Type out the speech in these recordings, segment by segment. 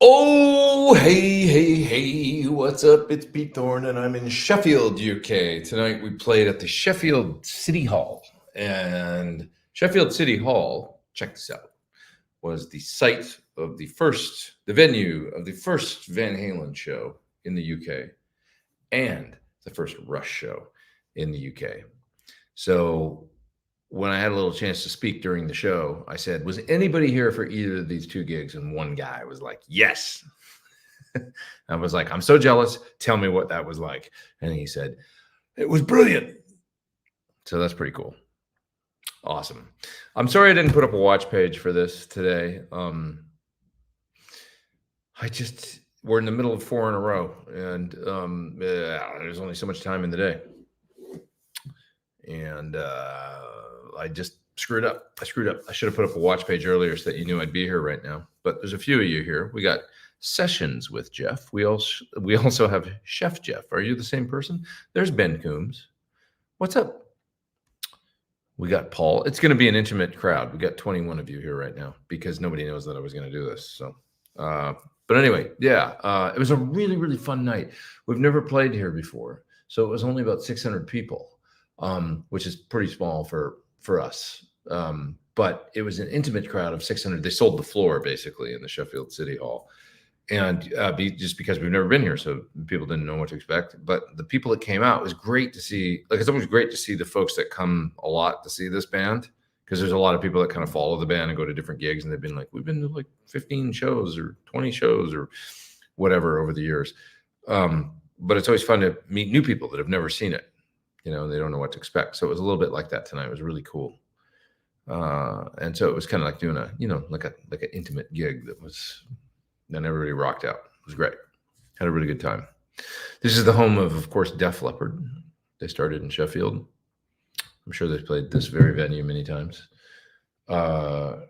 Oh, hey, what's up? It's Pete Thorn, and I'm in Sheffield, UK. Tonight we played at the Sheffield City Hall. And Sheffield City Hall, check this out, was the site of the venue of the first Van Halen show in the UK and the first Rush show in the UK. So when I had a little chance to speak during the show, I said, was anybody here for either of these two gigs? And one guy was like, yes. I was like, I'm so jealous. Tell me what that was like. And he said, it was brilliant. So that's pretty cool. Awesome. I'm sorry I didn't put up a watch page for this today. We're in the middle of 4 in a row, and there's only so much time in the day. And I just screwed up. I should have put up a watch page earlier so that you knew I'd be here right now. But there's a few of you here. We got Sessions with Jeff. We also have Chef Jeff. Are you the same person? There's Ben Coombs. What's up? We got Paul. It's going to be an intimate crowd. We got 21 of you here right now because nobody knows that I was going to do this. So, but anyway, yeah, it was a really, really fun night. We've never played here before, so it was only about 600 people. Which is pretty small for us. But it was an intimate crowd of 600. They sold the floor basically in the Sheffield City Hall. And just because we've never been here, so people didn't know what to expect. But the people that came out, it was great to see. Like, it's always great to see the folks that come a lot to see this band, because there's a lot of people that kind of follow the band and go to different gigs. And they've been like, we've been to like 15 shows or 20 shows or whatever over the years. But it's always fun to meet new people that have never seen it. You know, they don't know what to expect. So it was a little bit like that tonight. It was really cool. And so it was kind of like doing like an intimate gig then everybody rocked out. It was great. Had a really good time. This is the home of course, Def Leppard. They started in Sheffield. I'm sure they've played this very venue many times. And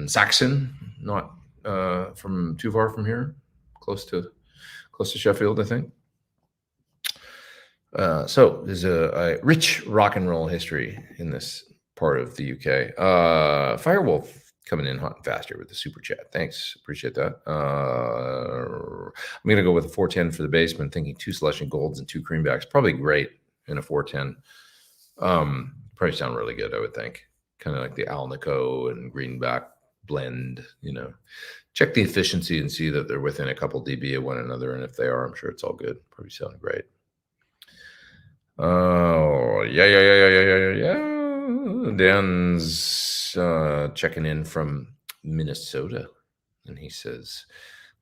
Saxon, not from too far from here, close to Sheffield, I think. So there's a rich rock and roll history in this part of the UK. Firewolf coming in hot and fast here with the super chat. Thanks. Appreciate that. I'm going to go with a 410 for the basement, thinking 2 Celestial Golds and 2 Creambacks. Probably great in a 410. Probably sound really good, I would think. Kind of like the Alnico and Greenback blend, Check the efficiency and see that they're within a couple dB of one another. And if they are, I'm sure it's all good. Probably sound great. Oh, yeah. Dan's checking in from Minnesota, and he says,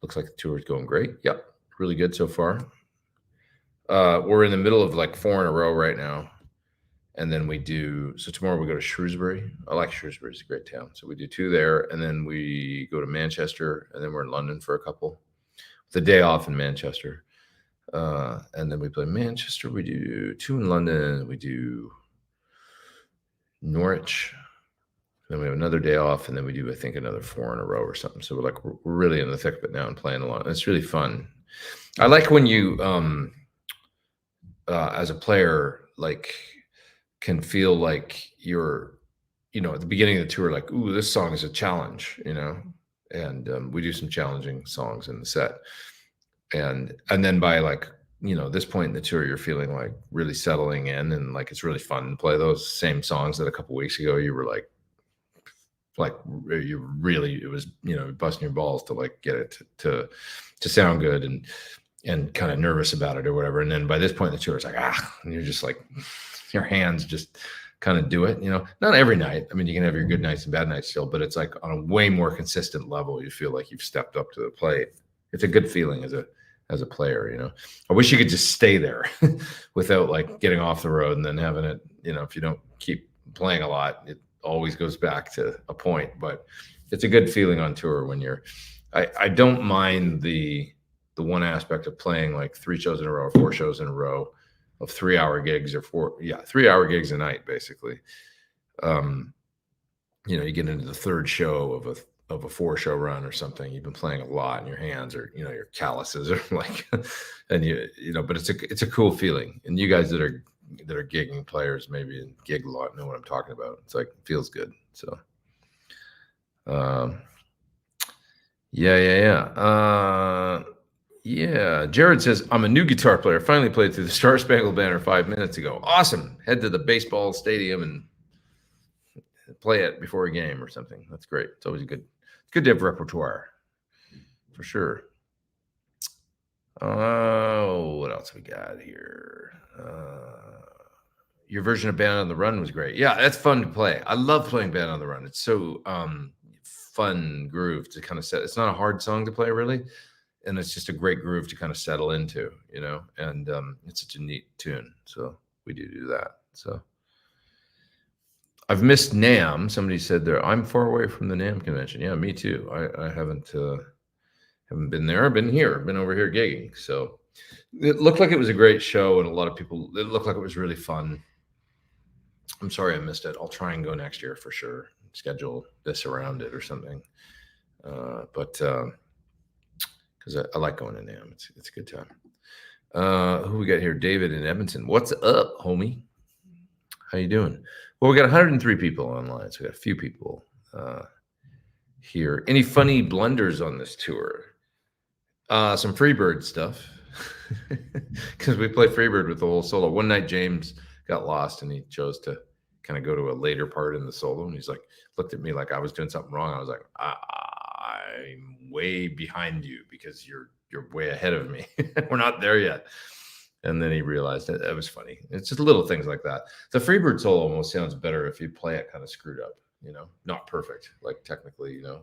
looks like the tour is going great. Yep, really good so far. We're in the middle of like 4 in a row right now. And then so tomorrow we go to Shrewsbury. I like Shrewsbury. It's a great town. So we do 2 there, and then we go to Manchester, and then we're in London for a couple. The day off in Manchester. And then we play Manchester. We do 2 in London. We do Norwich. Then we have another day off, and then we do, I think, another 4 in a row or something. So we're really in the thick of it now and playing a lot. It's really fun. I like when you, as a player, like, can feel like you're, at the beginning of the tour, like, ooh, this song is a challenge, and we do some challenging songs in the set. And then by this point in the tour, you're feeling like really settling in, and like it's really fun to play those same songs that a couple weeks ago you were like you really, it was busting your balls to like get it to sound good and kind of nervous about it or whatever. And then by this point in the tour, it's like and you're just like your hands just kind of do it. Not every night. I mean, you can have your good nights and bad nights still, but it's like on a way more consistent level. You feel like you've stepped up to the plate. It's a good feeling as a player, I wish you could just stay there without like getting off the road and then having it, if you don't keep playing a lot, it always goes back to a point. But it's a good feeling on tour when I don't mind the one aspect of playing like 3 shows in a row or 4 shows in a row of 3-hour gigs or 3-hour gigs a night, basically. You get into the 3rd show of a 4-show run or something. You've been playing a lot, and your hands are, your calluses are like, and but it's a cool feeling. And you guys that are gigging players, maybe and gig a lot, know what I'm talking about. It's like, it feels good. So, Yeah. Jared says, I'm a new guitar player. Finally played through the Star Spangled Banner 5 minutes ago. Awesome. Head to the baseball stadium and play it before a game or something. That's great. It's always good to have repertoire for sure. Oh, what else we got here? Your version of Band on the Run was great. Yeah, that's fun to play. I love playing Band on the Run. It's so fun groove to kind of set. It's not a hard song to play really, and it's just a great groove to kind of settle into, you know. And it's such a neat tune. So we do that. So I've missed NAMM. Somebody said there. I'm far away from the NAMM convention. Yeah, me too. I haven't been there. I've been here. I've been over here gigging. So it looked like it was a great show, and a lot of people. It looked like it was really fun. I'm sorry I missed it. I'll try and go next year for sure. Schedule this around it or something. But because I like going to NAMM. It's a good time. Who we got here? David in Edmonton. What's up, homie? How you doing? Well, we got 103 people online, so we got a few people here. Any funny blunders on this tour? Some Freebird stuff, because we play Freebird with the whole solo. One night James got lost and he chose to kind of go to a later part in the solo, and he's like looked at me like I was doing something wrong. I was like, I'm way behind you because you're way ahead of me. We're not there yet. And then he realized that was funny. It's just little things like that. The Freebird solo almost sounds better if you play it kind of screwed up, you know, not perfect, like technically, you know,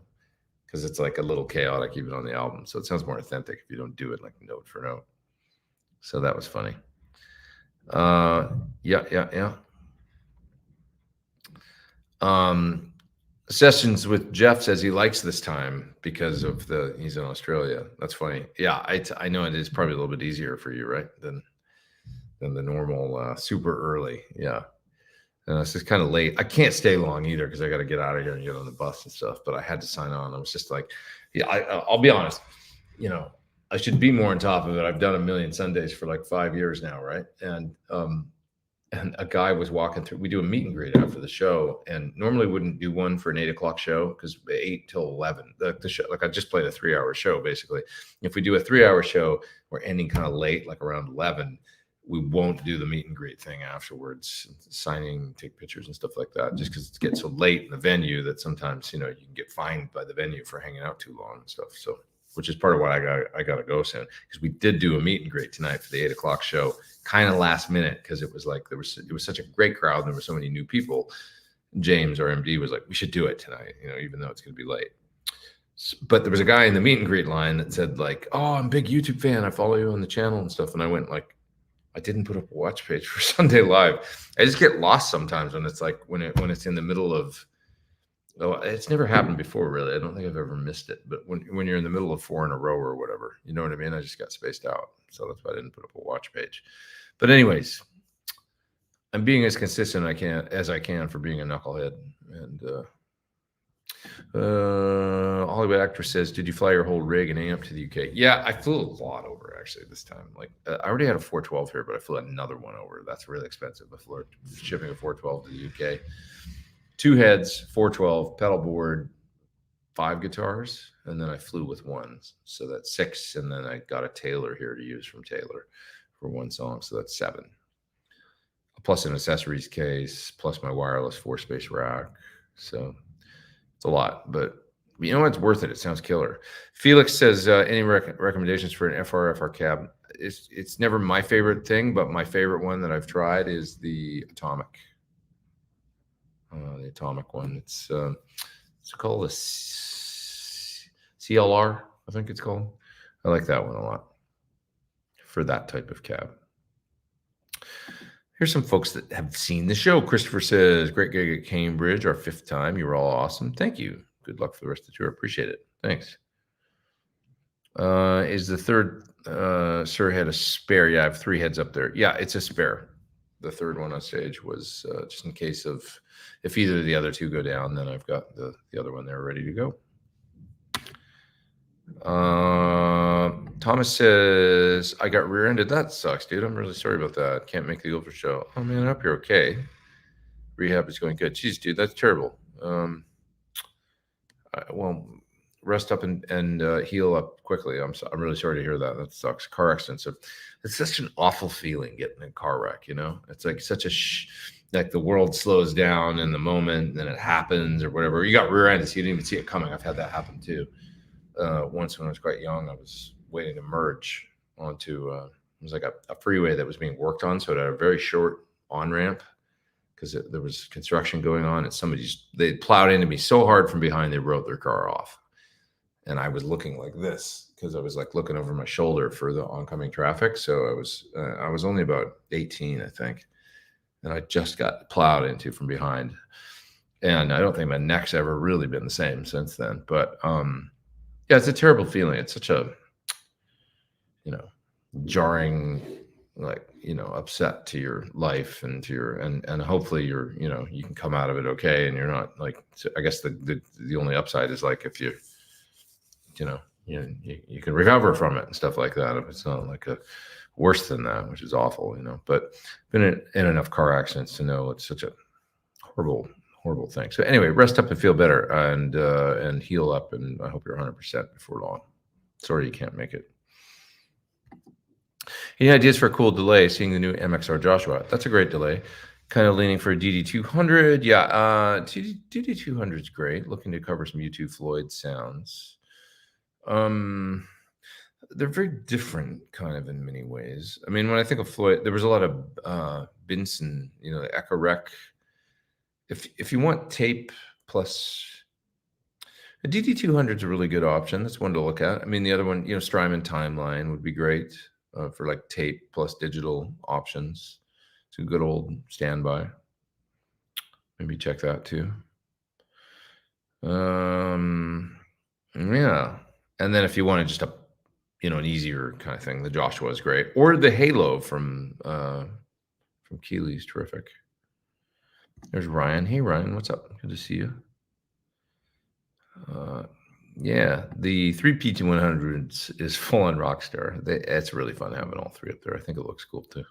because it's like a little chaotic even on the album. So it sounds more authentic if you don't do it like note for note. So that was funny. Yeah. Sessions with Jeff says he likes this time because of he's in Australia. That's funny. Yeah, I know it is probably a little bit easier for you, right? Than the normal super early. Yeah. It's just kind of late. I can't stay long either because I got to get out of here and get on the bus and stuff. But I had to sign on. I was just like, yeah, I'll be honest. You know, I should be more on top of it. I've done a million Sundays for like 5 years now, right? And a guy was walking through. We do a meet and greet after the show, and normally wouldn't do one for an 8 o'clock show because 8 till 11. The show, like I just played a 3-hour show basically. If we do a 3-hour show, we're ending kind of late, like around 11. We won't do the meet and greet thing afterwards, signing, take pictures and stuff like that, just because it gets so late in the venue that sometimes, you know, you can get fined by the venue for hanging out too long and stuff. So, which is part of why I got to go soon, because we did do a meet and greet tonight for the 8 o'clock show, kind of last minute, because it was like it was such a great crowd and there were so many new people. James, our MD, was like, we should do it tonight, you know, even though it's going to be late. But there was a guy in the meet and greet line that said like, oh, I'm a big YouTube fan. I follow you on the channel and stuff. And I went like, I didn't put up a watch page for Sunday Live. I just get lost sometimes when it's like when it's in the middle of. Oh, it's never happened before, really. I don't think I've ever missed it. But when you're in the middle of 4 in a row or whatever, you know what I mean? I just got spaced out, so that's why I didn't put up a watch page. But anyways, I'm being as consistent as I can for being a knucklehead. And Hollywood actress says, did you fly your whole rig and amp to the UK? Yeah, I flew a lot over actually this time. Like I already had a 412 here, but I flew another one over. That's really expensive. I flew shipping a 412 to the UK. 2 heads, 412, pedal board, 5 guitars, and then I flew with 1. So that's 6, and then I got a Taylor here to use from Taylor for 1 song, so that's 7. Plus an accessories case, plus my wireless 4-space rack. So it's a lot, but you know what? It's worth it. It sounds killer. Felix says, any recommendations for an FRFR cab? It's never my favorite thing, but my favorite one that I've tried is the Atomic. The Atomic one. It's called a CLR, I think it's called. I like that one a lot for that type of cab. Here's some folks that have seen the show. Christopher says, great gig at Cambridge, our 5th time. You were all awesome. Thank you. Good luck for the rest of the tour. Appreciate it. Thanks. Is the 3rd Sir had a spare? Yeah, I have 3 heads up there. Yeah, it's a spare. The 3rd one on stage was just in case of if either of the other 2 go down, then I've got the other one there ready to go. Thomas says, I got rear-ended. That sucks, dude. I'm really sorry about that. Can't make the Ultra show. Oh, man, I hope you're okay. Rehab is going good. Jeez, dude, that's terrible. Well, rest up and heal up quickly. I'm really sorry to hear that. That sucks. Car accidents. It's such an awful feeling getting in a car wreck. You know, it's like such a like the world slows down in the moment, and then it happens or whatever. You got rear-ended, so you didn't even see it coming. I've had that happen too. Once when I was quite young, I was waiting to merge onto it was like a freeway that was being worked on, so it had a very short on ramp because there was construction going on, and they plowed into me so hard from behind they wrote their car off, and I was looking like this because I was like looking over my shoulder for the oncoming traffic. So I was only about 18, I think, and I just got plowed into from behind, and I don't think my neck's ever really been the same since then. But yeah, it's a terrible feeling. It's such a jarring, like upset to your life and to your and hopefully you can come out of it okay, and you're not like, I guess the only upside is like if you can recover from it and stuff like that, if it's not like a worse than that, which is awful, but been in enough car accidents to know it's such a horrible thing. So anyway, rest up and feel better and heal up, and I hope you're 100% before long. Sorry you can't make it. Any ideas for a cool delay? Seeing the new MXR Joshua. That's a great delay. Kind of leaning for a DD200. Yeah, DD200 is great. Looking to cover some U2 Floyd sounds. They're very different kind of in many ways. I mean, when I think of Floyd, there was a lot of Binson, the Echo Rec. If you want tape plus, a DD200 is a really good option. That's one to look at. I mean, the other one, Strymon Timeline would be great for like tape plus digital options. It's a good old standby. Maybe check that too. Yeah. And then if you wanted just an easier kind of thing, the Joshua is great. Or the Halo from Keeley's terrific. There's Ryan. Hey, Ryan, what's up? Good to see you. Yeah, the 3PT100 is full on Rockstar. It's really fun having all three up there. I think it looks cool too.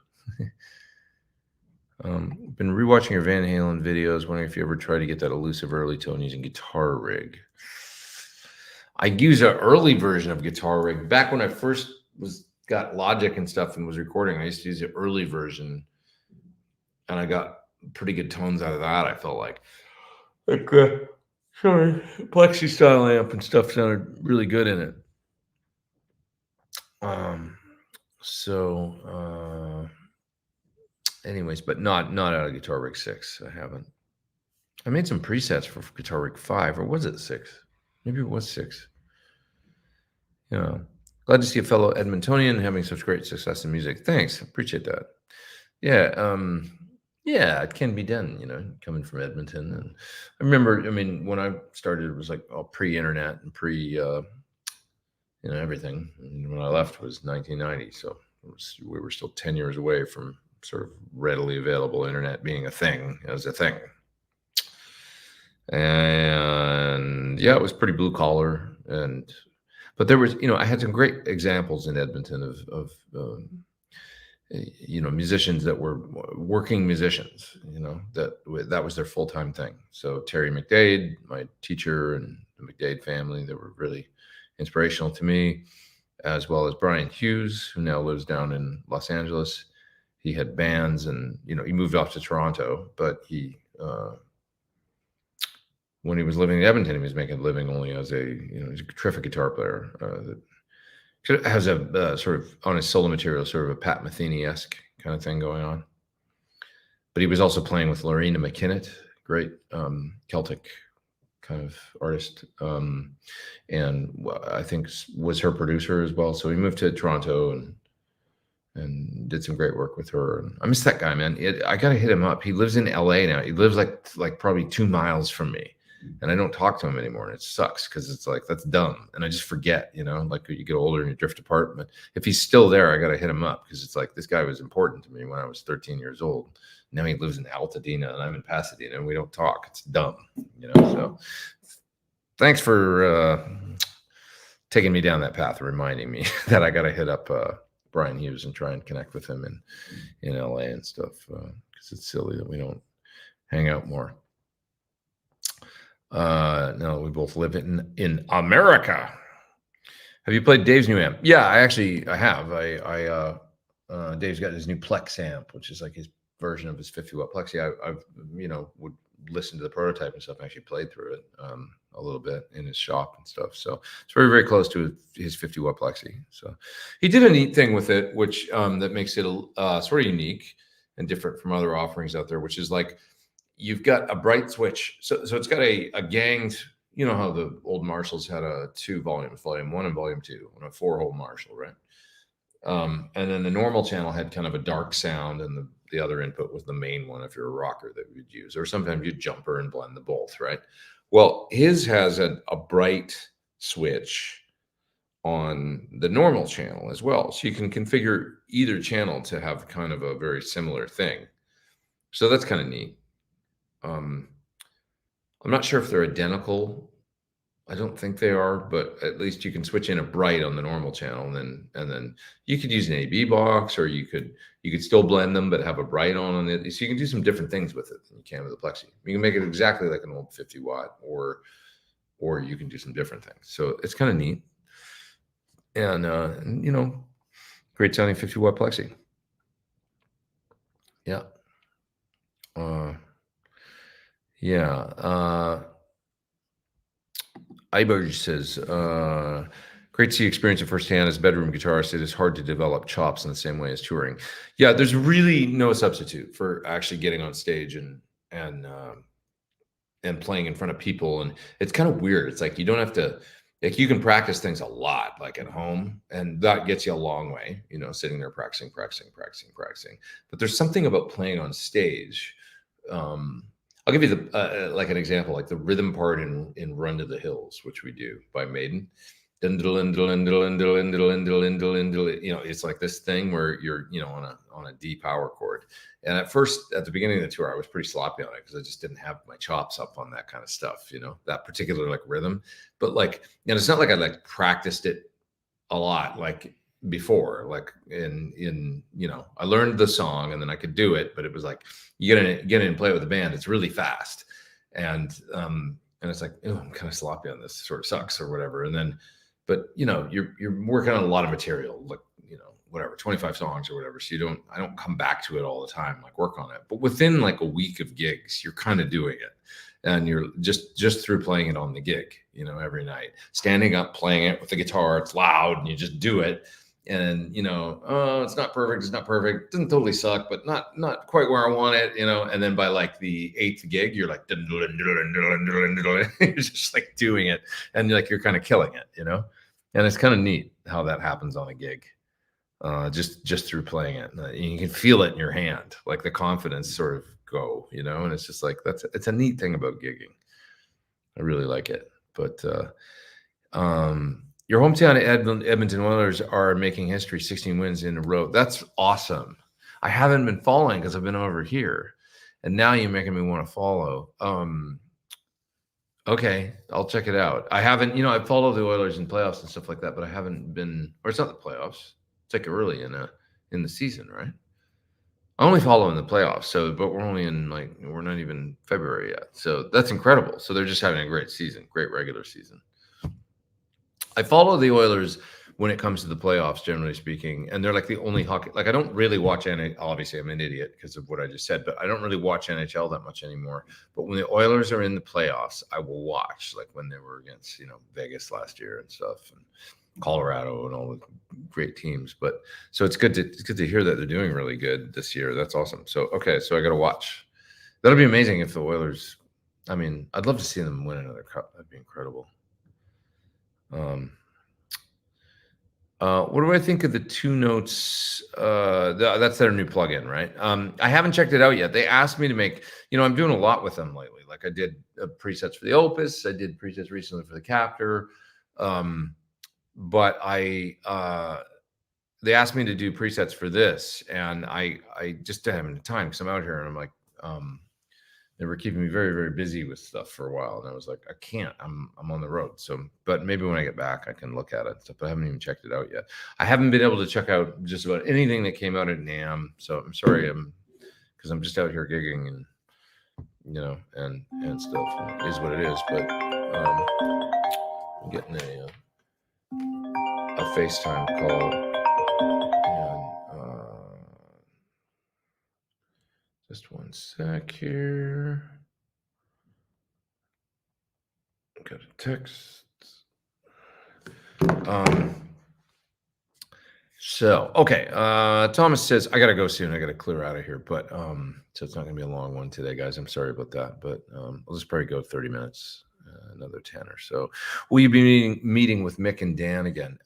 Been rewatching your Van Halen videos. Wondering if you ever try to get that elusive early tone using Guitar Rig. I use an early version of Guitar Rig. Back when I first got Logic and stuff and was recording, I used to use the early version, and I got pretty good tones out of that. I felt like Plexi style amp and stuff sounded really good in it. Anyways, but not out of Guitar Rig 6. I haven't. I made some presets for Guitar Rig 5, or was it 6? Maybe it was 6. Glad to see a fellow Edmontonian having such great success in music. Thanks, appreciate that. Yeah, yeah, it can be done, coming from Edmonton. And I remember, when I started, it was like all pre-internet and everything. And when I left, it was 1990. So we were still 10 years away from sort of readily available internet being a thing as a thing. And yeah, it was pretty blue collar. But there was, I had some great examples in Edmonton of musicians that were working musicians, that was their full-time thing. So Terry McDade, my teacher, and the McDade family, they were really inspirational to me, as well as Brian Hughes, who now lives down in Los Angeles. He had bands, and, he moved off to Toronto, but when he was living in Edmonton, he was making a living only as he's a terrific guitar player that has a sort of, on his solo material, sort of a Pat Metheny-esque kind of thing going on. But he was also playing with Lorena McKinnon, great Celtic kind of artist, and I think was her producer as well. So he moved to Toronto and did some great work with her. And I miss that guy, man. I got to hit him up. He lives in LA now. He lives like probably 2 miles from me. And I don't talk to him anymore, and it sucks because it's like, that's dumb. And I just forget, like you get older and you drift apart. But if he's still there, I got to hit him up, because it's like, this guy was important to me when I was 13 years old. Now he lives in Altadena and I'm in Pasadena, and we don't talk. It's dumb, So thanks for taking me down that path, reminding me that I got to hit up Brian Hughes and try and connect with him in LA and stuff, because it's silly that we don't hang out more. No, we both live in America. Have you played Dave's new amp? Yeah, I have. Dave's got his new Plex amp, which is like his version of his 50-watt Plexi. I've would listen to the prototype and stuff. And actually played through it a little bit in his shop and stuff. So it's very, very close to his 50-watt Plexi. So he did a neat thing with it, which that makes it sort of unique and different from other offerings out there, which is like you've got a bright switch. So it's got a ganged. You know how the old Marshalls had a 2 volumes, volume 1 and volume 2, on a 4-hole Marshall, right? And then the normal channel had kind of a dark sound, and the other input was the main one if you're a rocker that we'd use, or sometimes you'd jumper and blend the both, right? Well, his has a bright switch on the normal channel as well. So you can configure either channel to have kind of a very similar thing. So that's kind of neat. I'm not sure if they're identical. I don't think they are, but at least you can switch in a bright on the normal channel, and then you could use an AB box, or you could still blend them but have a bright on it. So you can do some different things with it than you can with the Plexi. You can make it exactly like an old 50-watt, or you can do some different things. So it's kind of neat, and great sounding 50-watt Plexi. Yeah. Iberge says, great to see experience it firsthand as a bedroom guitarist. It is hard to develop chops in the same way as touring. Yeah, there's really no substitute for actually getting on stage and playing in front of people. And it's kind of weird. It's like you don't have to, like, you can practice things a lot, like at home, and that gets you a long way, sitting there practicing. But there's something about playing on stage. I'll give you like an example, like the rhythm part in "Run to the Hills," which we do by Maiden. It's like this thing where you're on a D power chord. And at the beginning of the tour, I was pretty sloppy on it because I just didn't have my chops up on that kind of stuff, that particular like rhythm. But it's not like I practiced it a lot like before, like I learned the song and then I could do it, but it was like you get in and play with the band, it's really fast, and it's like, oh, I'm kind of sloppy on this, sort of sucks or whatever. And then but you're working on a lot of material, like whatever, 25 songs or whatever, so I don't come back to it all the time, like work on it. But within like a week of gigs, you're kind of doing it, and you're just through playing it on the gig, every night, standing up, playing it with the guitar, it's loud, and you just do it. And oh, it's not perfect, doesn't totally suck, but not quite where I want it, and then by like the 8th gig, you're like you're just like doing it, and you're kind of killing it, and it's kind of neat how that happens on a gig, just through playing it. And you can feel it in your hand, like the confidence sort of go, and it's just like it's a neat thing about gigging. I really like it. But your hometown Edmonton Oilers are making history, 16 wins in a row. That's awesome. I haven't been following because I've been over here, and now you're making me want to follow. Okay, I'll check it out. I haven't, I follow the Oilers in playoffs and stuff like that, but I haven't been, or it's not the playoffs. It's like early in the season, right? I only follow in the playoffs, but we're only we're not even February yet. So that's incredible. So they're just having a great season, great regular season. I follow the Oilers when it comes to the playoffs, generally speaking, and they're like the only hockey. Like I don't really watch NHL. Obviously, I'm an idiot because of what I just said, but I don't really watch NHL that much anymore. But when the Oilers are in the playoffs, I will watch, like when they were against Vegas last year and stuff, and Colorado and all the great teams. But so it's good to hear that they're doing really good this year. That's awesome. So okay, so I got to watch. That'll be amazing if the Oilers. I mean, I'd love to see them win another cup. That'd be incredible. What do I think of the 2 Notes? That's their new plugin, right? I haven't checked it out yet. They asked me to make, I'm doing a lot with them lately. Like I did presets for the Opus. I did presets recently for the Captor. But they asked me to do presets for this, and I just didn't have any time because I'm out here, and I'm like, they were keeping me very, very busy with stuff for a while. And I was like, I can't, I'm on the road. So, but maybe when I get back, I can look at it and stuff, but I haven't even checked it out yet. I haven't been able to check out just about anything that came out at NAMM. So I'm sorry, because I'm just out here gigging and, you know, and stuff. And it is what it is. But I'm getting a FaceTime call, and just one sec here. Got a text. So, okay. Thomas says, I got to go soon. I got to clear out of here. But so it's not going to be a long one today, guys. I'm sorry about that. But I'll just probably go 30 minutes, another 10 or so. Will you be meeting with Mick and Dan again?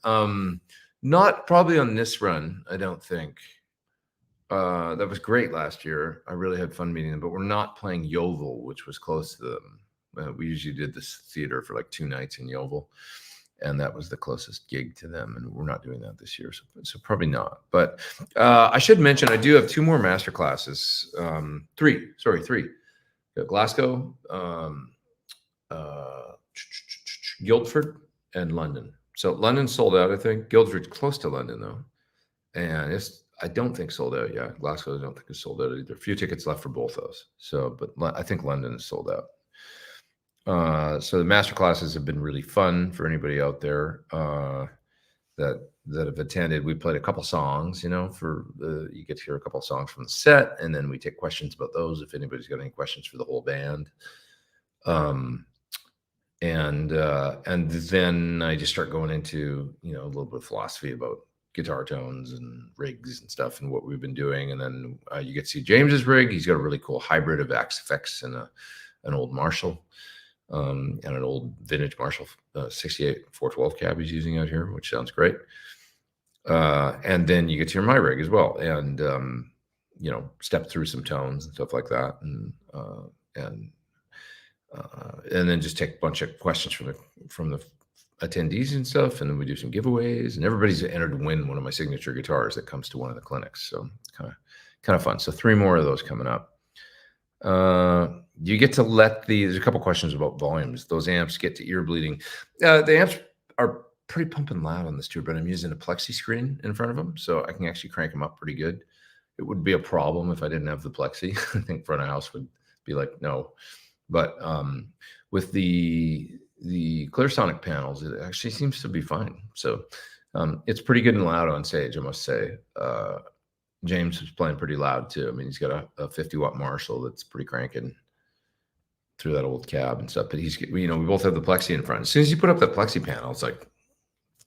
Not probably on this run, I don't think. That was great last year. I really had fun meeting them, but we're not playing Yeovil, which was close to them. We usually did this theater for like 2 nights in Yeovil, and that was the closest gig to them, and we're not doing that this year, so probably not. But I should mention I do have 2 more masterclasses. 3. Got Glasgow, Guildford, and London. So London's sold out, I think. Guildford's close to London though, and I don't think sold out yet. Glasgow, I don't think is sold out either. A few tickets left for both those. So, but I think London is sold out. So the master classes have been really fun for anybody out there that have attended. We played a couple songs, you know, you get to hear a couple songs from the set, and then we take questions about those if anybody's got any questions for the whole band. And then I just start going into, you know, a little bit of philosophy about guitar tones and rigs and stuff and what we've been doing. And then you get to see James's rig. He's got a really cool hybrid of Axe effects and an old Marshall and an old vintage Marshall 68 412 cab he's using out here, which sounds great. And then you get to hear my rig as well, and you know, step through some tones and stuff like that, and then just take a bunch of questions from the attendees and stuff, and then we do some giveaways, and everybody's entered to win one of my signature guitars that comes to one of the clinics. So it's kind of fun. So 3 more of those coming up. You get to there's a couple questions about volumes. Those amps get to ear bleeding. The amps are pretty pumping loud on this tour, but I'm using a Plexi screen in front of them, so I can actually crank them up pretty good. It would be a problem if I didn't have the Plexi. I think front of house would be like, no. But with the Clearsonic panels, it actually seems to be fine. So it's pretty good and loud on stage, I must say. James was playing pretty loud too. I mean, he's got a 50-watt Marshall that's pretty cranking through that old cab and stuff. But we both have the Plexi in front. As soon as you put up that Plexi panel, it's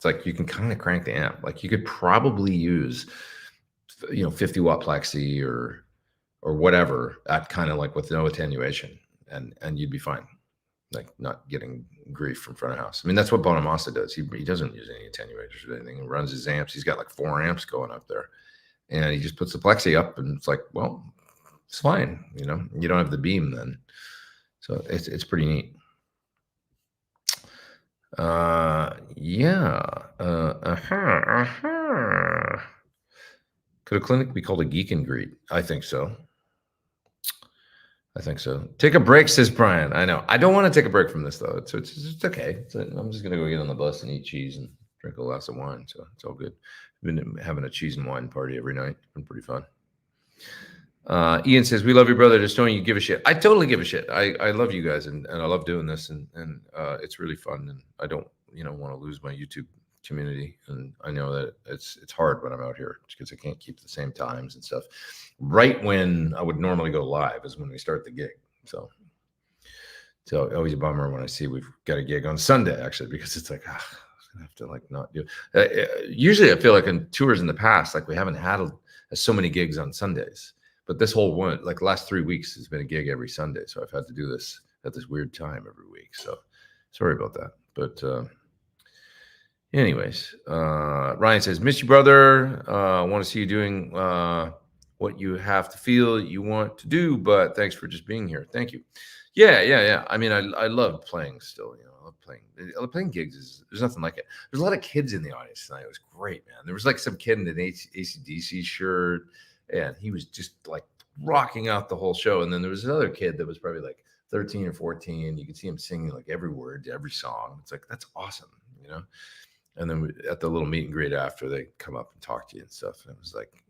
like you can kind of crank the amp. Like you could probably use, 50-watt Plexi or whatever at kind of like with no attenuation, and you'd be fine. Like not getting grief from front of house. I mean, that's what Bonamassa does. He doesn't use any attenuators or anything. He runs his amps. He's got like 4 amps going up there, and he just puts the Plexi up, and it's like, well, it's fine. You don't have the beam then, so it's pretty neat. Could a clinic be called a geek and greet? I think so. Take a break, says Brian. I know. I don't want to take a break from this, though. It's okay. I'm just going to go get on the bus and eat cheese and drink a glass of wine. So it's all good. I've been having a cheese and wine party every night. It's been pretty fun. Ian says, we love you, brother. Just don't you give a shit. I totally give a shit. I love you guys, and I love doing this, and it's really fun. And I don't, want to lose my YouTube community. And I know that it's hard when I'm out here because I can't keep the same times and stuff. Right when I would normally go live is when we start the gig. So always a bummer when I see we've got a gig on Sunday, actually, because it's like, I have to not do usually I feel like in tours in the past, like we haven't had so many gigs on Sundays, but this whole one, like last 3 weeks has been a gig every Sunday. So I've had to do this at this weird time every week. So sorry about that. But anyways, Ryan says, miss you, brother. Want to see you doing what you have to feel you want to do, but thanks for just being here. Thank you. Yeah. I mean, I love playing still, I love playing gigs. There's nothing like it. There's a lot of kids in the audience tonight. It was great, man. There was like some kid in an AC/DC shirt, and he was just like rocking out the whole show. And then there was another kid that was probably like 13 or 14. You could see him singing like every word, every song. It's like, that's awesome, And then at the little meet and greet after, they come up and talk to you and stuff. And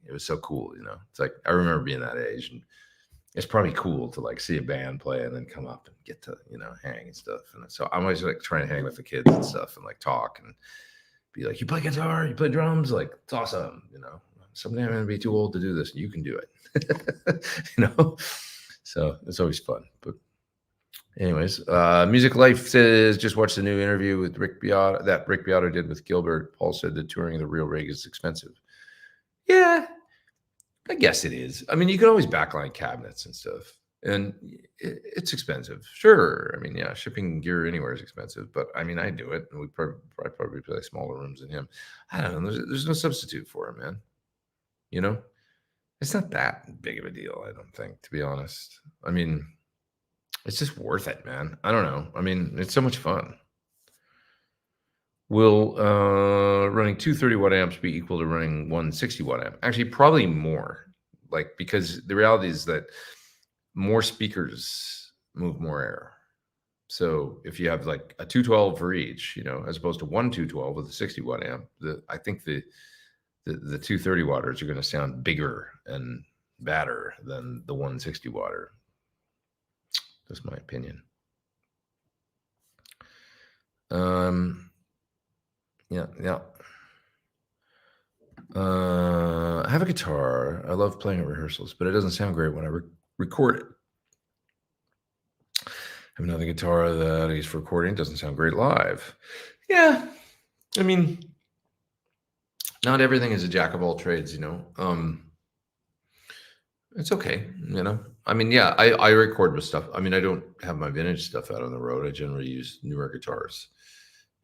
it was so cool, It's like, I remember being that age and it's probably cool to like see a band play and then come up and get to, hang and stuff. And so I'm always like trying to hang with the kids and stuff and like talk and be like, you play guitar, you play drums, like it's awesome. Someday I'm going to be too old to do this and you can do it. So it's always fun. But anyways, Music Life says, just watched the new interview with Rick Beato that Rick Beato did with Gilbert. Paul said that touring the real rig is expensive. Yeah, I guess it is. I mean, you can always backline cabinets and stuff, and it's expensive. Sure. I mean, yeah, shipping gear anywhere is expensive, but I mean, I do it, and I probably play smaller rooms than him. I don't know. There's no substitute for him, man. It's not that big of a deal, I don't think, to be honest. I mean, it's just worth it, man. I don't know. I mean, it's so much fun. Will running two 30-watt amps be equal to running one 60-watt amp? Actually, probably more. Because the reality is that more speakers move more air. So if you have like a 212 for each, as opposed to one 212 with a 60-watt amp, I think the 230 watters are going to sound bigger and badder than the 160 watter. That's my opinion. Yeah. I have a guitar. I love playing at rehearsals, but it doesn't sound great when I record it. I have another guitar that I use for recording. It doesn't sound great live. Yeah. I mean, not everything is a jack of all trades, It's okay, I mean, yeah, I record with stuff. I mean, I don't have my vintage stuff out on the road. I generally use newer guitars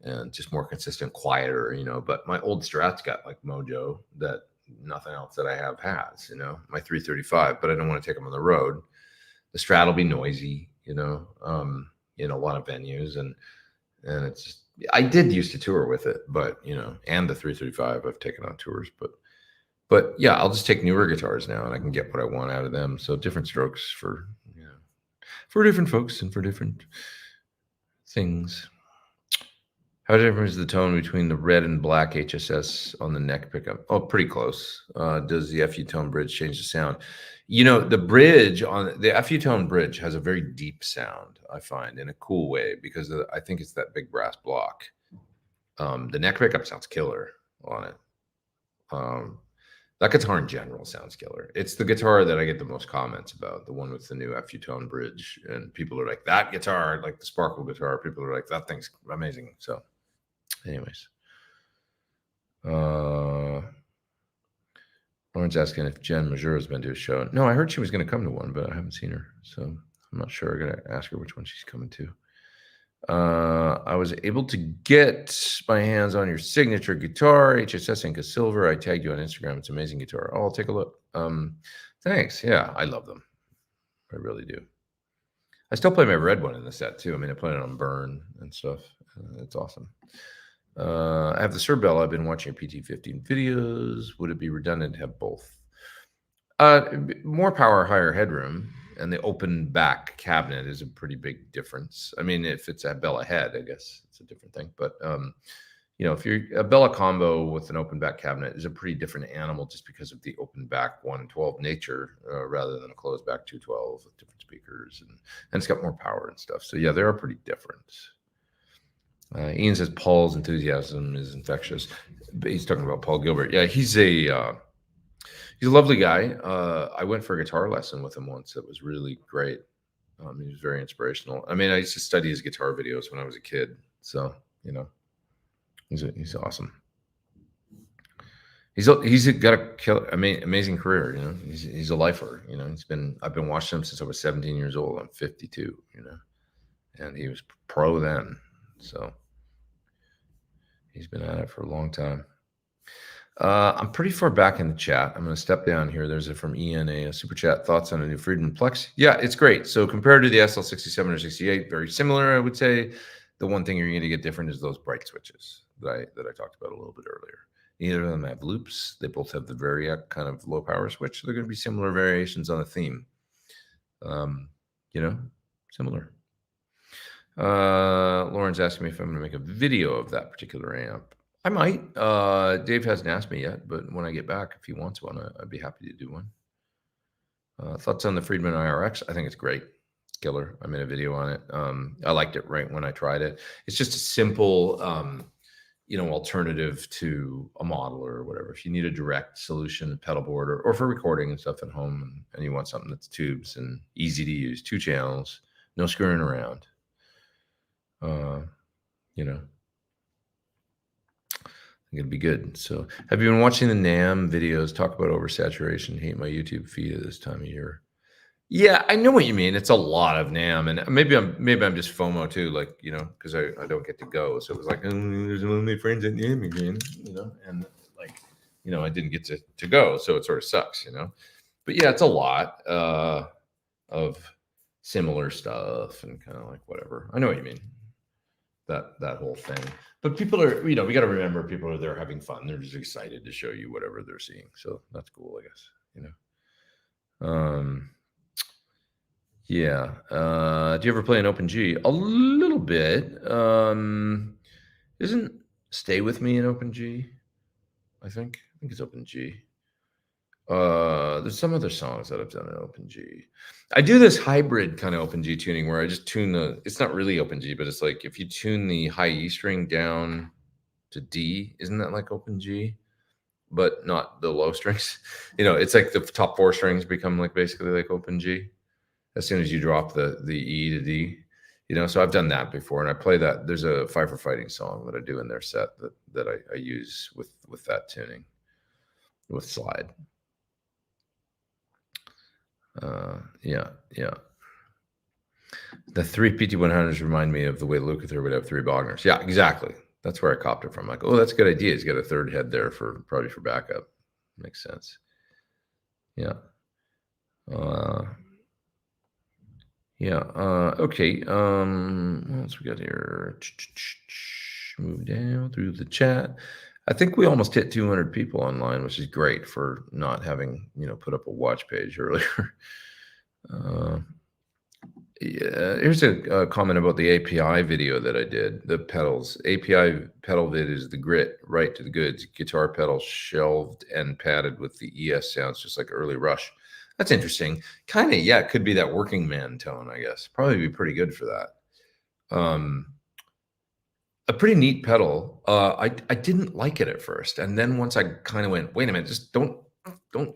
and just more consistent, quieter, but my old Strat's got like mojo that nothing else that I have has, my 335, but I don't want to take them on the road. The Strat will be noisy, in a lot of venues, and it's just, I did used to tour with it, but and the 335 I've taken on tours, but yeah, I'll just take newer guitars now and I can get what I want out of them. So different strokes for different folks and for different things. How different is the tone between the red and black HSS on the neck pickup? Oh, pretty close. Does the FU tone bridge change the sound? The bridge on the FU tone bridge has a very deep sound, I find, in a cool way, because I think it's that big brass block. The neck pickup sounds killer on it. That guitar in general sounds killer. It's the guitar that I get the most comments about, the one with the new FU tone bridge. And people are like, that guitar, like the Sparkle guitar, people are like, that thing's amazing. So anyways, Lauren's asking if Jen Majura has been to a show. No, I heard she was going to come to one, but I haven't seen her. So I'm not sure. I'm going to ask her which one she's coming to. I was able to get my hands on your signature guitar, HSS Inca Silver. I tagged you on Instagram. It's an amazing guitar. Oh, I'll take a look. Thanks. Yeah, I love them. I really do. I still play my red one in the set too. I mean, I play it on burn and stuff. It's awesome. I have the Sir Bell. I've been watching your PT15 videos. Would it be redundant to have both? More power, higher headroom. And the open back cabinet is a pretty big difference. I mean, if it's a Bella head, I guess it's a different thing. But, if you're a Bella combo with an open back cabinet is a pretty different animal just because of the open back 112 nature rather than a closed back 212 with different speakers. And it's got more power and stuff. So, yeah, they are pretty different. Ian says Paul's enthusiasm is infectious. He's talking about Paul Gilbert. Yeah, he's a lovely guy. I went for a guitar lesson with him once. It was really great. He was very inspirational. I mean, I used to study his guitar videos when I was a kid. So, he's awesome. He's got a amazing career. He's a lifer. I've been watching him since I was 17 years old. I'm 52. And he was pro then. So he's been at it for a long time. I'm pretty far back in the chat. I'm going to step down here. There's from ENA, a super chat. Thoughts on a new Friedman Plexi? Yeah, it's great. So compared to the SL67 or 68, very similar, I would say. The one thing you're going to get different is those bright switches that I talked about a little bit earlier. Neither of them have loops. They both have the Variac kind of low power switch. They're going to be similar variations on the theme. Similar. Lauren's asking me if I'm going to make a video of that particular amp. I might. Dave hasn't asked me yet, but when I get back, if he wants one, I'd be happy to do one. Thoughts on the Friedman IRX? I think it's great. Killer. I made a video on it. I liked it right when I tried it. It's just a simple, alternative to a modeler or whatever. If you need a direct solution, pedal board, or for recording and stuff at home, and you want something that's tubes and easy to use, 2 channels, no screwing around. I think it'd be good. So, have you been watching the NAMM videos? Talk about oversaturation. Hate my YouTube feed at this time of year. Yeah, I know what you mean. It's a lot of NAMM, and maybe I'm just FOMO too, like because I don't get to go. So it was like, there's one of my friends at NAMM again, and like, I didn't get to go, so it sort of sucks, But yeah, it's a lot of similar stuff and kind of like whatever. I know what you mean. That whole thing. But people are, we got to remember people are there having fun. They're just excited to show you whatever they're seeing. So that's cool, I guess. Yeah. Do you ever play an Open G? A little bit. Isn't Stay With Me an Open G? I think it's Open G. There's some other songs that I've done in Open G. I do this hybrid kind of Open G tuning where I just tune it's not really Open G, but it's like if you tune the high E string down to D, isn't that like Open G? But not the low strings. It's like the top 4 strings become like basically like Open G as soon as you drop the E to D. So I've done that before, and I play that. There's a Five for Fighting song that I do in their set that I use with that tuning, with slide. Yeah. The 3 PT100s remind me of the way Lukather would have 3 Wagners. Yeah, exactly. That's where I copped it from. Like, oh, that's a good idea. He's got a 3rd head there probably for backup. Makes sense. Yeah. Okay. What else we got here? Move down through the chat. I think we almost hit 200 people online, which is great for not having, put up a watch page earlier. Yeah, here's a comment about the API video that I did. The pedals. API pedal vid is the grit, right to the goods. Guitar pedal shelved and padded with the ES sounds, just like early Rush. That's interesting. Kind of, yeah, it could be that working man tone, I guess. Probably be pretty good for that. A pretty neat pedal. I didn't like it at first, and then once I kind of went, wait a minute, just don't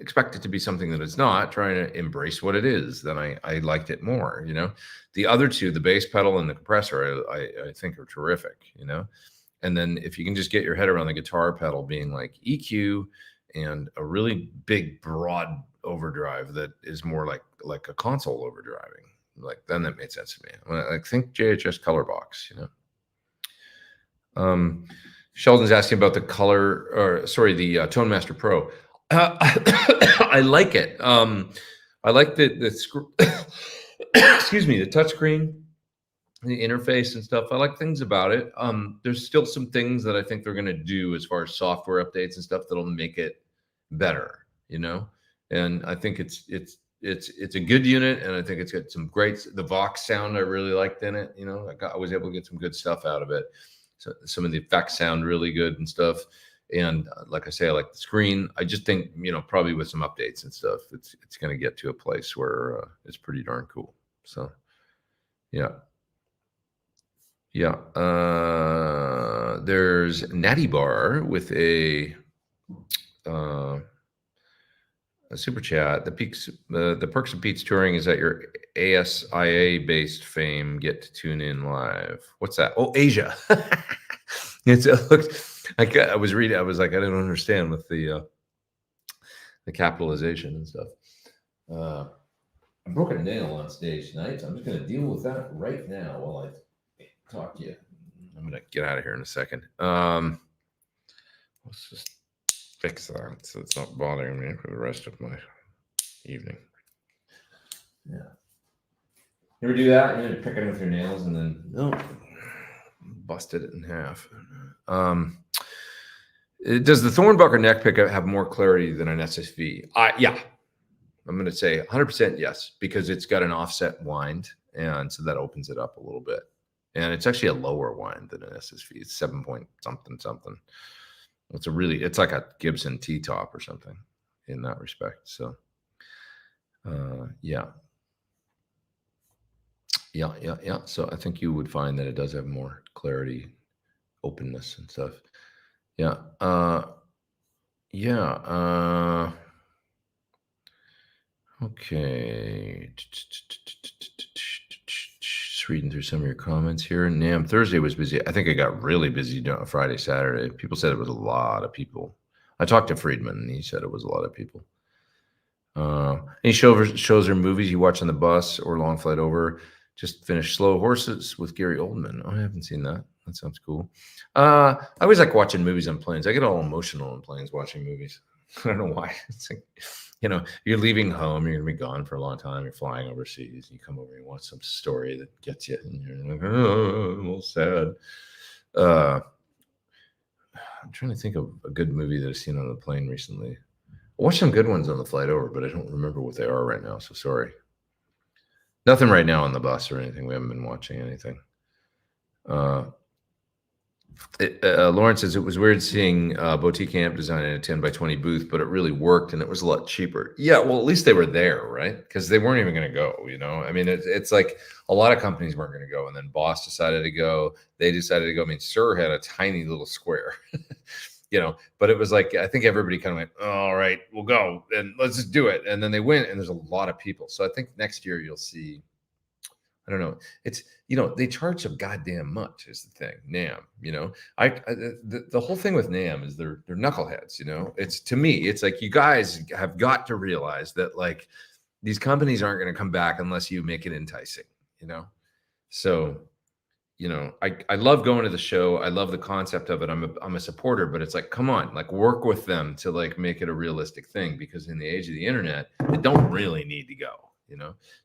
expect it to be something that it's not. Trying to embrace what it is. Then I liked it more. The other two, the bass pedal and the compressor, I think are terrific. And then if you can just get your head around the guitar pedal being like EQ and a really big broad overdrive that is more like a console overdriving, like then that made sense to me. I think JHS color box. Sheldon's asking about the the Tone Master Pro. I like it. I like the excuse me, the touchscreen, the interface and stuff. I like things about it. There's still some things that I think they're going to do as far as software updates and stuff that'll make it better, and I think it's a good unit, and I think it's got some great, the Vox sound I really liked in it. I was able to get some good stuff out of it. So some of the effects sound really good and stuff. And like I say, I like the screen. I just think, probably with some updates and stuff, it's going to get to a place where it's pretty darn cool. So, yeah. There's Natty Bar with a super chat. The perks of Pete's touring is that your ASIA based fame get to tune in live. What's that? Oh, Asia. It looks like I was reading. I was like, I don't understand with the capitalization and stuff. I broke a nail on stage tonight, so I'm just going to deal with that right now while I talk to you. I'm going to get out of here in a second. Let's just fix that so it's not bothering me for the rest of my evening. Yeah. You ever do that? You pick it with your nails and then busted it in half. Does the Thornbucker neck pickup have more clarity than an SSV? Yeah. I'm going to say 100% yes, because it's got an offset wind, and so that opens it up a little bit. And it's actually a lower wind than an SSV. It's 7 point something. It's like a Gibson T-top or something in that respect. So, Yeah. Yeah. So I think you would find that it does have more clarity, openness, and stuff. Yeah. Yeah. Okay. Just reading through some of your comments here. NAMM Thursday was busy. I think it got really busy Friday, Saturday. People said it was a lot of people. I talked to Friedman, and he said it was a lot of people. Any shows or movies you watch on the bus or long flight over? Just finished Slow Horses with Gary Oldman. Oh, I haven't seen that. That sounds cool. I always like watching movies on planes. I get all emotional on planes watching movies. I don't know why. It's like, you're leaving home, you're gonna be gone for a long time, you're flying overseas, you come over and watch some story that gets you, and you're like, oh, I'm a little sad. I'm trying to think of a good movie that I've seen on the plane recently. I watched some good ones on the flight over, but I don't remember what they are right now, so sorry. Nothing right now on the bus or anything. We haven't been watching anything. Lauren says it was weird seeing boutique amp design in a 10 by 20 booth, but it really worked and it was a lot cheaper. Yeah, well, at least they were there, right? Because they weren't even going to go, I mean, it's like a lot of companies weren't going to go, and then Boss decided to go. They decided to go. I mean, Sir had a tiny little square, but it was like, I think everybody kind of went, all right, we'll go and let's just do it. And then they went, and there's a lot of people. So I think next year you'll see, I don't know. It's, they charge so goddamn much is the thing. NAMM, the whole thing with NAMM is they're knuckleheads. It's, to me, it's like, you guys have got to realize that, like, these companies aren't going to come back unless you make it enticing. So, I love going to the show. I love the concept of it. I'm a supporter, but it's like, come on, like, work with them to, like, make it a realistic thing, because in the age of the internet, they don't really need to go.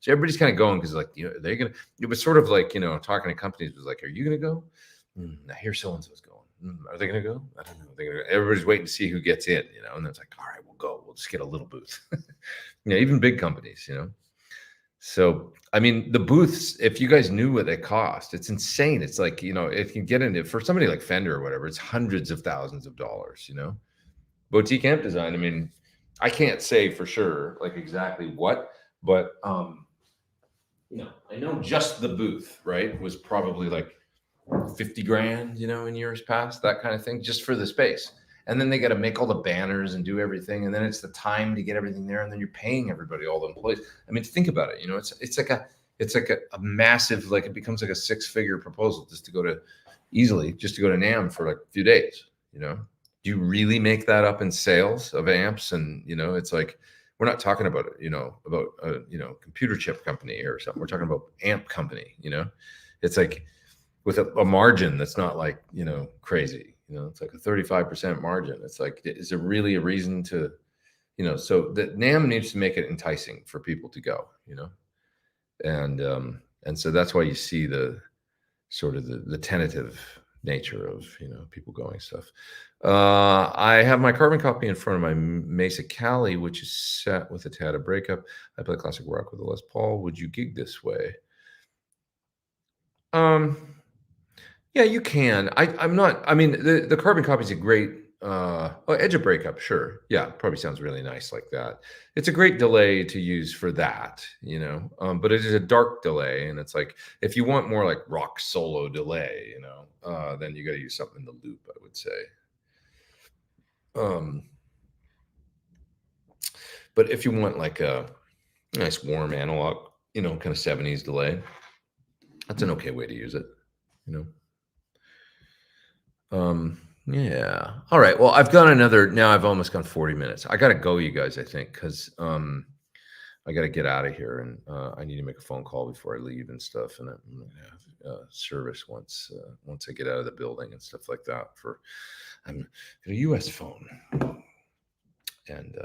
So everybody's kind of going because, like, they're gonna. It was sort of like, talking to companies was like, are you gonna go? I hear so and so's going. Are they gonna go? I don't know. Everybody's waiting to see who gets in. And it's like, all right, we'll go. We'll just get a little booth. Even big companies. So, I mean, the booths, if you guys knew what they cost, it's insane. It's like, if you get into, for somebody like Fender or whatever, it's hundreds of thousands of dollars. Boutique amp design. I mean, I can't say for sure, like, exactly what. But I know just the booth, right, was probably like 50 grand, in years past, that kind of thing, just for the space. And then they got to make all the banners and do everything, and then it's the time to get everything there, and then you're paying everybody, all the employees. I mean, think about it. It's like a massive, like, it becomes like a 6-figure proposal just to go to NAMM for like a few days. Do you really make that up in sales of amps? And it's like, we're not talking about it, about a computer chip company or something. We're talking about amp company. It's like with a margin that's not like crazy. It's like a 35% margin. It's like, is there really a reason to, so that NAMM needs to make it enticing for people to go. And so that's why you see the sort of the tentative nature of people going stuff. I have my carbon copy in front of my Mesa Cali, which is set with a tad of breakup. I play classic rock with a Les Paul. Would you gig this way? Yeah, you can. I'm not. I mean, the carbon copy is a great. Edge of breakup, sure. Yeah, probably sounds really nice like that. It's a great delay to use for that, but it is a dark delay, and it's like, if you want more like rock solo delay, then you got to use something in the loop, I would say. But if you want like a nice warm analog, kind of 70s delay, that's an okay way to use it, Yeah. All right. Well, now I've almost gone 40 minutes. I got to go, you guys, I think, because I got to get out of here, and I need to make a phone call before I leave and stuff. And I'm going to have service once I get out of the building and stuff like that. I'm got a US phone, and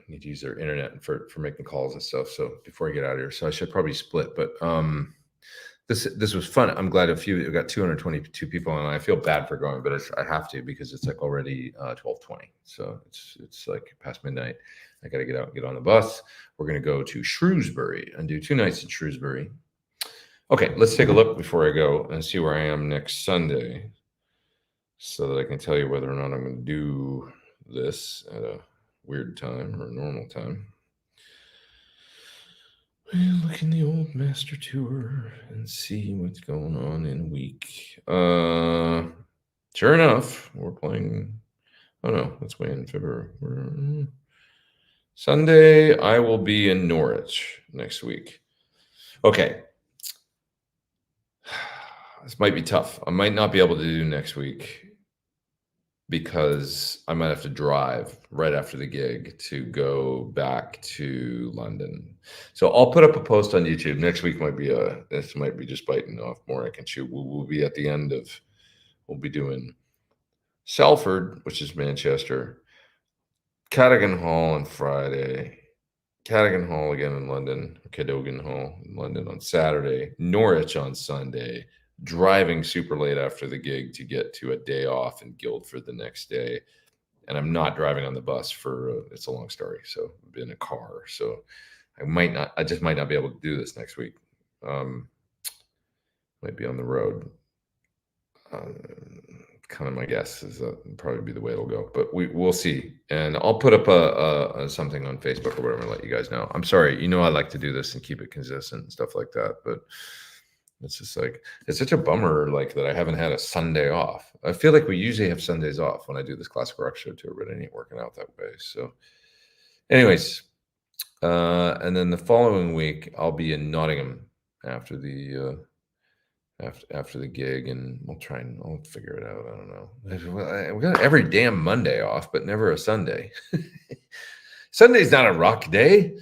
need to use their internet for making calls and stuff. So before I get out of here, so I should probably split. But this was fun. I'm glad we got 222 people, and I feel bad for going, but I have to, because it's like already 12:20. So it's like past midnight. I got to get out and get on the bus. We're going to go to Shrewsbury and do 2 nights in Shrewsbury. Okay, let's take a look before I go and see where I am next Sunday, so that I can tell you whether or not I'm going to do this at a weird time or a normal time. And look in the old master tour and see what's going on in a week. Sure enough, we're playing. Oh no, that's way in February. Sunday, I will be in Norwich next week. Okay. This might be tough. I might not be able to do next week because I might have to drive right after the gig to go back to London. So I'll put up a post on YouTube. Next week might be this might be just biting off more I can chew. We'll be at the end of, we'll be doing Salford, which is Manchester, Cadogan Hall on Friday, Cadogan Hall again in London, Cadogan Hall in London on Saturday, Norwich on Sunday, driving super late after the gig to get to a day off in Guildford the next day. And I'm not driving on the bus for, it's a long story. So I'm in a car. So I just might not be able to do this next week. Might be on the road. Kind of my guess is that probably be the way it'll go, but we'll see. And I'll put up a something on Facebook or whatever and let you guys know. I'm sorry, I like to do this and keep it consistent and stuff like that, but it's just like, it's such a bummer like that I haven't had a Sunday off. I feel like we usually have Sundays off when I do this classic rock show tour, but it ain't working out that way. So anyways, and then the following week I'll be in Nottingham after the after the gig, and I'll figure it out. I don't know. We got every damn Monday off, but never a Sunday. Sunday's not a rock day.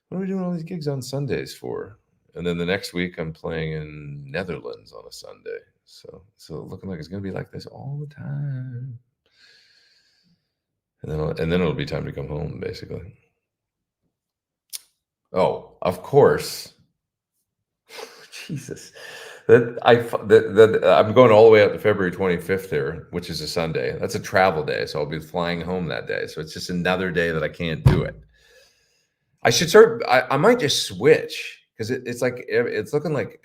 What are we doing all these gigs on Sundays for? And then the next week I'm playing in Netherlands on a Sunday. So looking like it's going to be like this all the time. And then it'll be time to come home, basically. Oh, of course. Jesus. I'm going all the way up to February 25th here, which is a Sunday. That's a travel day, so I'll be flying home that day. So it's just another day that I can't do it. I should start. I might just switch because it's looking like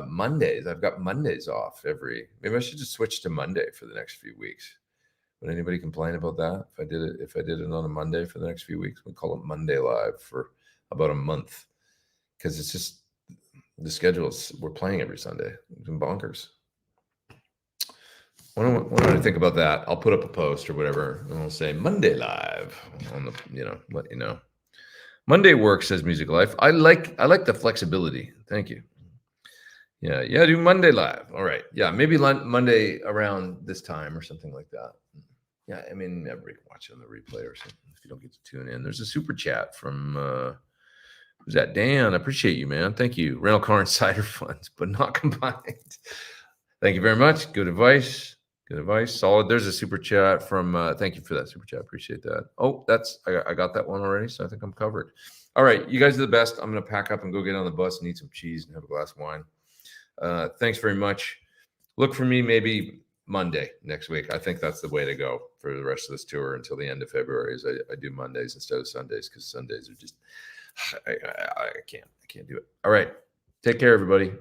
Mondays. I've got Mondays off maybe I should just switch to Monday for the next few weeks. Would anybody complain about that if I did it on a Monday for the next few weeks? We call it Monday Live for about a month because it's just the schedule we're playing every Sunday. It's been bonkers. What do I think about that? I'll put up a post or whatever, and I'll say Monday Live on the, let you know. Monday works, says Music Life. I like the flexibility. Thank you. Yeah, do Monday Live. All right. Yeah, maybe Monday around this time or something like that. Yeah, I mean, everybody can watch it on the replay or something if you don't get to tune in. There's a super chat from who's that? Dan, I appreciate you, man. Thank you. Rental car and cider funds, but not combined. Thank you very much. Good advice. Solid. There's a super chat from, thank you for that super chat. Appreciate that. Oh, I got that one already. So I think I'm covered. All right. You guys are the best. I'm going to pack up and go get on the bus and eat some cheese and have a glass of wine. Thanks very much. Look for me maybe Monday next week. I think that's the way to go for the rest of this tour until the end of February is I do Mondays instead of Sundays because Sundays are just, I can't do it. All right. Take care, everybody.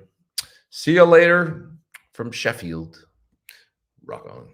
See you later from Sheffield. Rock on.